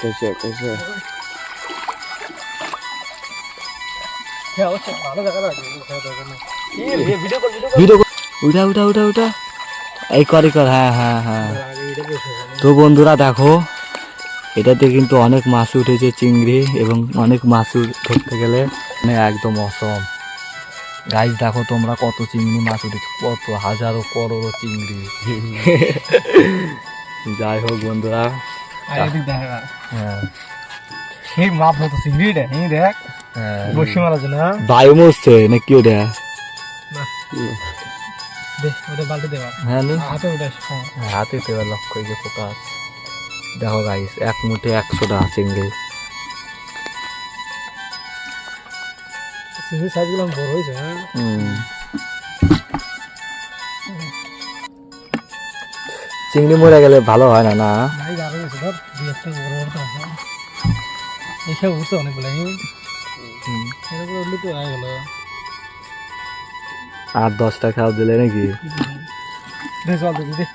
कैसे कैसे ভিডিও উঠা উঠা উঠা উঠা এই করে কর হ্যাঁ হ্যাঁ হ্যাঁ তো বন্ধুরা দেখো এটাতে কিন্তু অনেক মাছ উঠেছে চিংড়ি এবং অনেক মাছ ধরতে গেলে মানে একদম অসম গাইস দেখো তোমরা কত চিংড়ি মাছ উঠেছে কত হাজারো করোড়ো চিংড়ি যাই হোক বন্ধুরা হ্যাঁ সেই মাপ মতো চিংড়িটা এই দেখ বসি মারা না বায়ু মরছে না কি ওটা দে ওটা বালতি দেবা হ্যাঁ হাতে উঠাস হাতে দেওয়ার লক্ষ্য যে ফোকাস দেখো গাইস এক মুঠে 100 টাকা চিংড়ি চিংড়ি সাইজগুলো বড় হয়েছে হ্যাঁ চিংড়ি মরে গেলে ভালো হয় না না নাই আরো আছে ধর দুই একটা বড় বড় তো আছে এইসব উঠছে অনেকগুলো এরকম উঠলে তো হয়ে গেল 8-10 টাকা দিলে নাকি দে চল দে